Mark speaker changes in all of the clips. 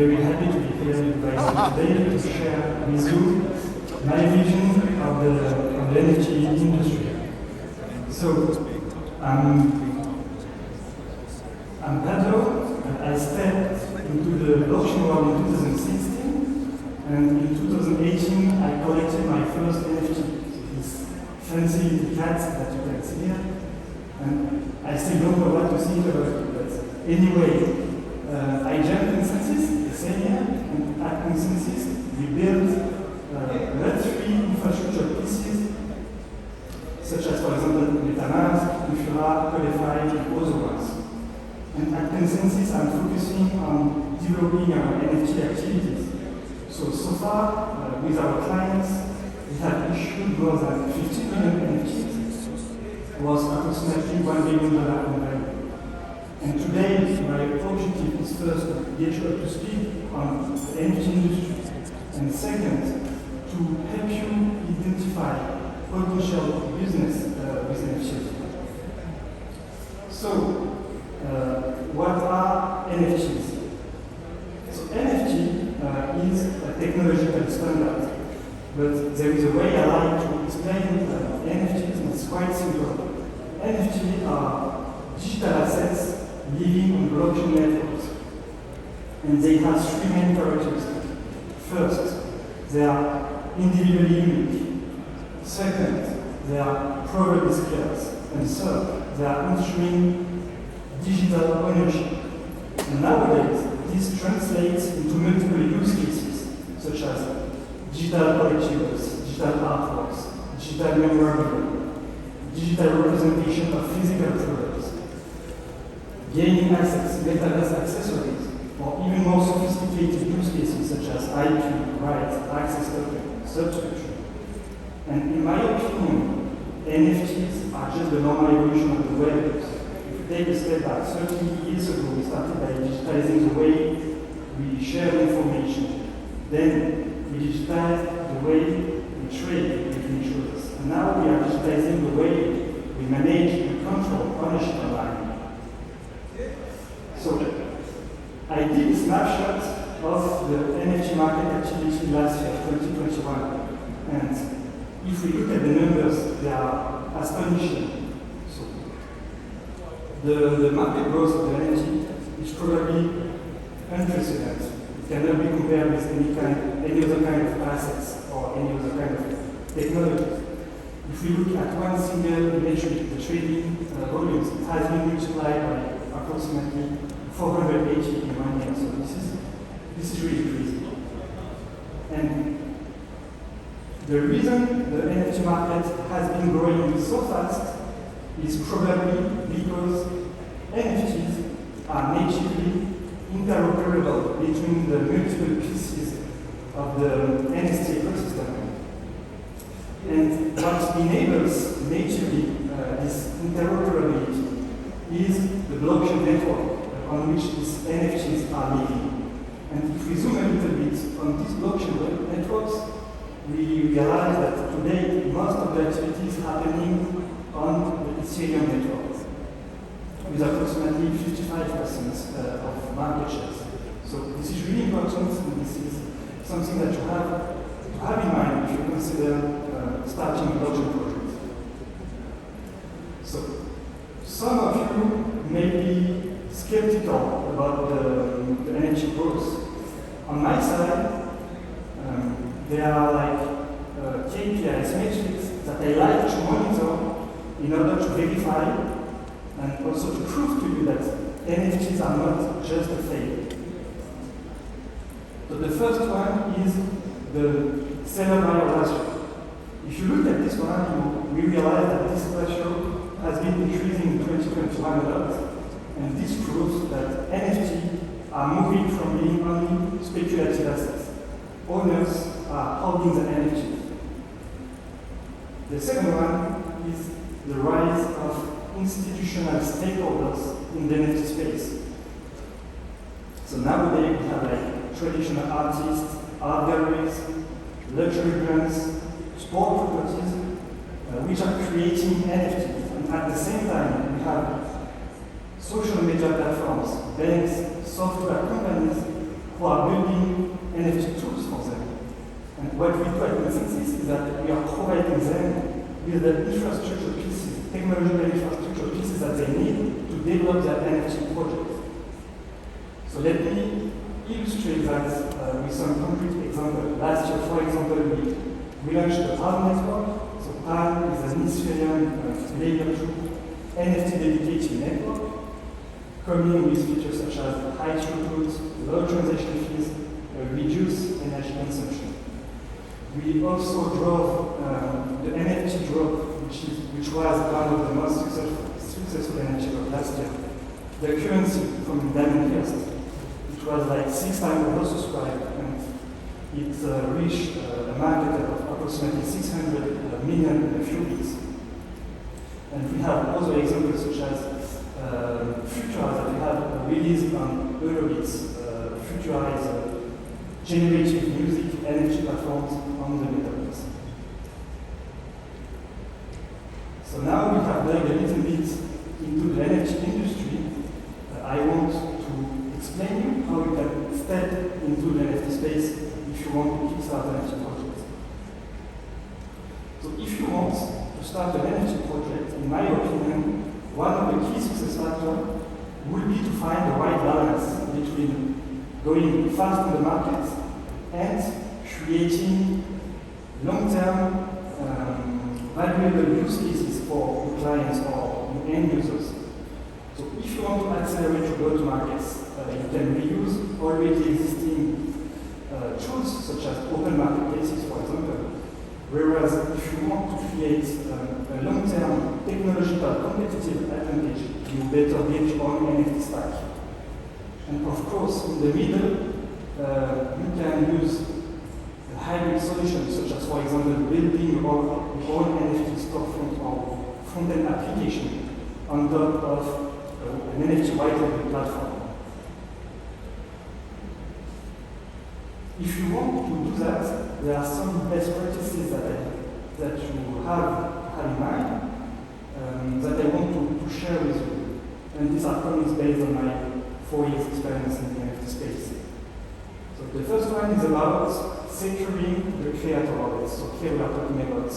Speaker 1: very happy to be here with you guys today to share with you my vision of the energy industry. So, I'm Pablo. I stepped into the blockchain world in 2016, and in 2018 I collected my first NFT, this fancy cat that you can see here. And I still don't know what to think about it, but anyway, I joined ConsenSys the same year, and at ConsenSys we built Web3 infrastructure pieces, such as, for example, MetaMask, Infura, Codify, and other ones. And at ConsenSys I'm focusing on developing our NFT activities. So far, with our clients, we have issued more than 50 million NFTs. Was approximately $1 billion in value. And today, my objective is first to get you up to speed on the energy industry, and second, to help you identify potential business with NFTs. So, what are NFTs? So NFT is a technological standard, but there is a way I like to explain NFTs, and it's quite simple. NFT are digital assets living on blockchain networks, and they have three main characteristics. First, they are individually unique. Second, they are private disclosures. And third, they are ensuring digital ownership. And nowadays, this translates into multiple use cases, such as digital collectibles, digital artworks, digital memorabilia, digital representation of physical products, gaining access, metaverse accessories, or even more sophisticated use cases such as IP, rights, access token, subscription. And in my opinion, NFTs are just the normal evolution of the web. If we take a step back, 30 years ago we started by digitizing the way we share information. Then we digitized the way we trade between each other. And now we are digitizing the way we manage and control ownership online. So I did a snapshot of the NFT market activity last year, 2021. And if we look at the numbers, they are astonishing. So the market growth of the NFT is probably unprecedented. It cannot be compared with any other kind of assets or any other kind of technology. If we look at one single metric, the trading volumes, it has been multiplied by approximately 480 in 1 year. So this is really crazy. And the reason the NFT market has been growing so fast is probably because NFTs are natively interoperable between the multiple pieces of the NFT ecosystem. And what enables natively this interoperability is the blockchain network on which these NFTs are living. And if we zoom a little bit on these blockchain networks, we realize that today most of the activity is happening on the Ethereum network, with approximately 55% of market shares. So this is really important, and this is something that you have to have in mind if you consider starting a blockchain project. So some of you may be skeptical about the energy growth. On my side, there are like KPIs, metrics that I like to monitor in order to verify and also to prove to you that NFTs are not just a fake. So the first one is the seller-buyer ratio. If you look at this one, we realize that this ratio has been increasing in 2021 a lot, and this proves that NFTs are moving from being only speculative assets. Owners are holding the NFT. The second one is the rise of institutional stakeholders in the NFT space. So nowadays we have like traditional artists, art galleries, luxury brands, sport properties, which are creating NFTs. And at the same time, we have social media platforms, banks, software companies who are what we do at ConsenSys is that we are providing them with the infrastructure pieces, technological infrastructure pieces that they need to develop their NFT project. So let me illustrate that with some concrete example. Last year, for example, we launched the Pablo network. So Pablo is an Ethereum layer 2 NFT dedicated network, coming with features such as high throughput, low transaction fees, reduced energy consumption. We also drove the NFT drop, which was one of the most successful NFT drop last year. The currency from Diamond First, it was like 6 times oversubscribed, and it reached a market of approximately 600 million in a few weeks. And we have other examples such as Futura that we have released on Eurobits. Futura is generative music NFT platforms on the metaverse. So now we have dug a little bit into the NFT industry. I want to explain you how you can step into the NFT space if you want to kickstart an NFT project. So if you want to start an NFT project, in my opinion, one of the key success factors would be to find the right balance between going fast in the market and creating long-term valuable use cases for your clients or your end users. So if you want to accelerate your go-to-markets, you can reuse already existing tools such as open marketplaces, for example. Whereas if you want to create a long-term technological competitive advantage, you better build your own NFT stack. And of course, in the middle, you can use a hybrid solution, such as, for example, building your own NFT storefront or front-end application on top of an NFT white label platform. If you want to do that, there are some best practices that you have in mind that I want to share with you. And these are comments based on my 4 years experience in the NFT space. So the first one is about securing the creator wallets. So here we are talking about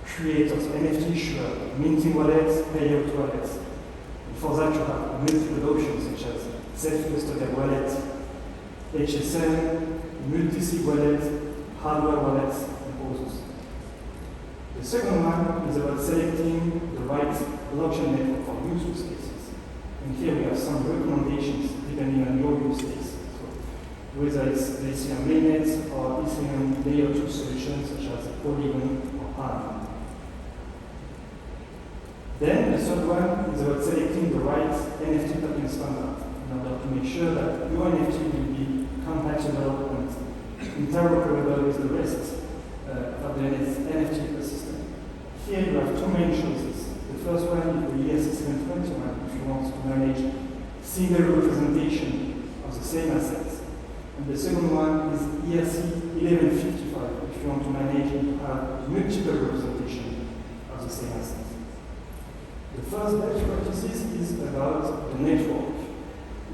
Speaker 1: creators, NFT issuer, minting wallets, payout wallets. And for that you have multiple options such as self-custodial wallet, HSM, multi-sig wallet, hardware wallets, and others. The second one is about selecting the right blockchain network for use cases. And here we have some recommendations depending on your use case. So whether it's the Ethereum mainnet or Ethereum layer 2 solutions such as Polygon or ARM. Then the third one is about selecting the right NFT token standard in order to make sure that your NFT will be compatible and interoperable with the rest of the NFT ecosystem. Here you have two main choices. The first one is the ERC-721 if you want to manage single representation of the same assets. And the second one is ERC-1155 if you want to manage and to have multiple representation of the same assets. The first best practices is about the network.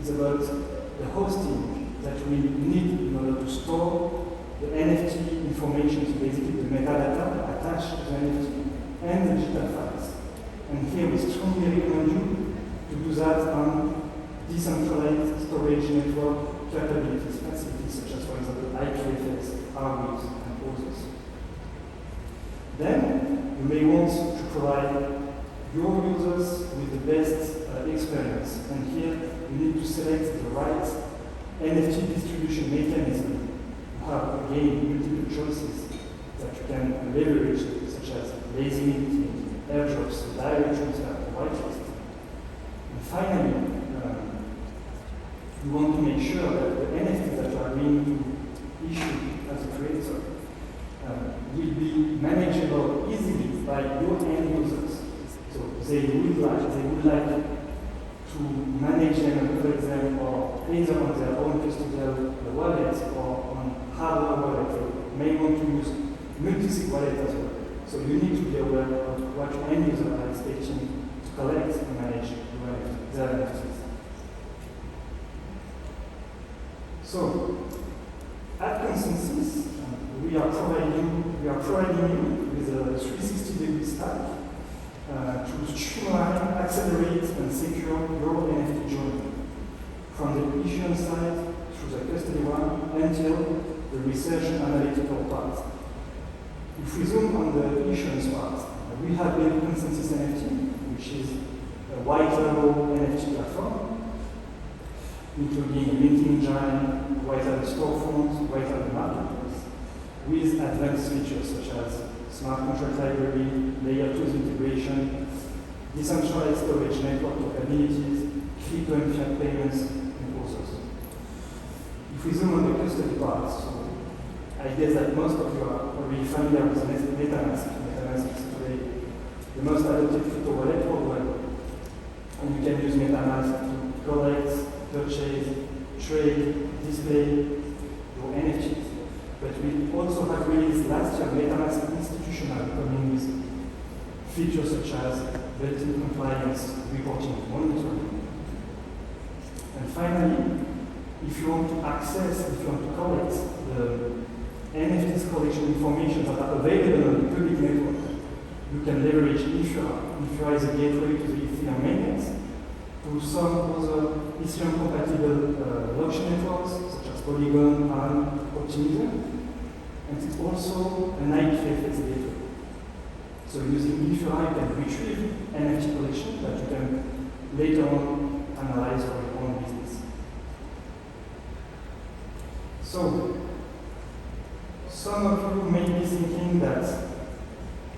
Speaker 1: It's about the hosting that we need in order to store the NFT information, so basically the metadata attached to the NFT and the digital files. And here we strongly recommend you to do that on decentralized storage network capabilities, facilities such as, for example, IPFS, Argus, and others. Then you may want to provide your users with the best experience. And here you need to select the right NFT distribution mechanism. You have, again, multiple choices that you can leverage, such as lazy minting, airdrops, direct transfer, whitelist. And finally, you want to make sure that the NFTs that you are going to issue as a creator will be manageable easily by your end users. So they would like to manage them and operate them, or either on their own custodial wallet or on hardware wallet. They may want to use multi-sig wallet as well. So you need to be aware of what your end users are expecting to collect and manage their NFTs. So at ConsenSys, we are providing you with a 360-degree stack to streamline, accelerate, and secure your NFT journey, from the issuance side through the custody one until the research and analytical part. If we zoom on the issuance part, we have built ConsenSys NFT, which is a white-level NFT platform, including a minting engine, white-level storefront, white-level marketplace, with advanced features such as smart contract library, layer 2 integration, decentralized storage network capabilities, crypto and fiat payments, and others. If we zoom on the custody part, so I guess that most of you are already familiar with MetaMask. MetaMask is today the most adopted crypto wallet worldwide. And you can use MetaMask to collect, purchase, trade, display your NFTs. But we also have released last year MetaMask Institutional, coming with features such as built-in compliance, reporting, monitoring. And finally, if you want to access, if you want to collect the NFTs collection information that are available on the public network, you can leverage Infura. Infura is a gateway to the Ethereum mainnet, to some other Ethereum-compatible blockchain networks, such as Polygon, and Optimism, and it's also an IPFS gateway. So using Infura, you can retrieve NFT collection that you can later on analyze for your own business. So, some of you may be thinking that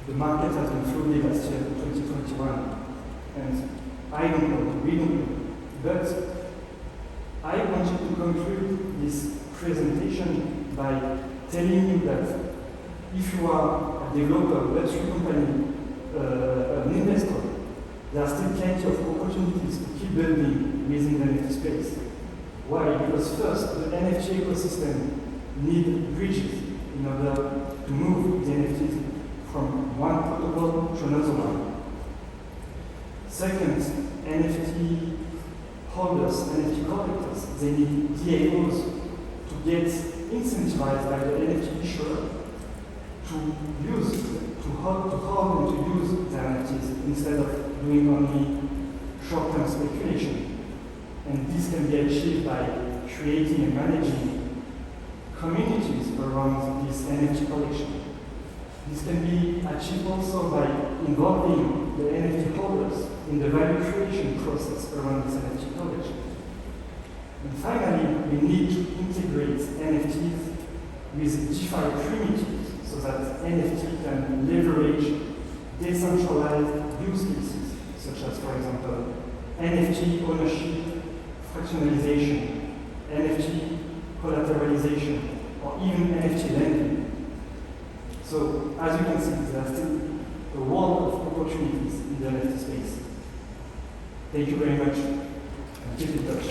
Speaker 1: the market has been flooded last year, 2021, and I don't know, we don't know. But I wanted to conclude this presentation by telling you that if you are a developer, Web3 company, an investor, there are still plenty of opportunities to keep building within the NFT space. Why? Because first, the NFT ecosystem needs bridges in order to move the NFTs from one protocol to another one. Second, NFT holders, NFT collectors, they need DAOs to get incentivized by the NFT issuer to hold and to use their NFTs instead of doing only short-term speculation. And this can be achieved by creating and managing communities around this NFT collection. This can be achieved also by involving the NFT holders in the value creation process around this NFT collection. And finally, we need to integrate NFTs with DeFi primitives so that NFT can leverage decentralized use cases, such as, for example, NFT ownership, fractionalization, NFT collateralization, or even NFT lending. So, as you can see, there are still a world of opportunities in the NFT space. Thank you very much, and keep in touch.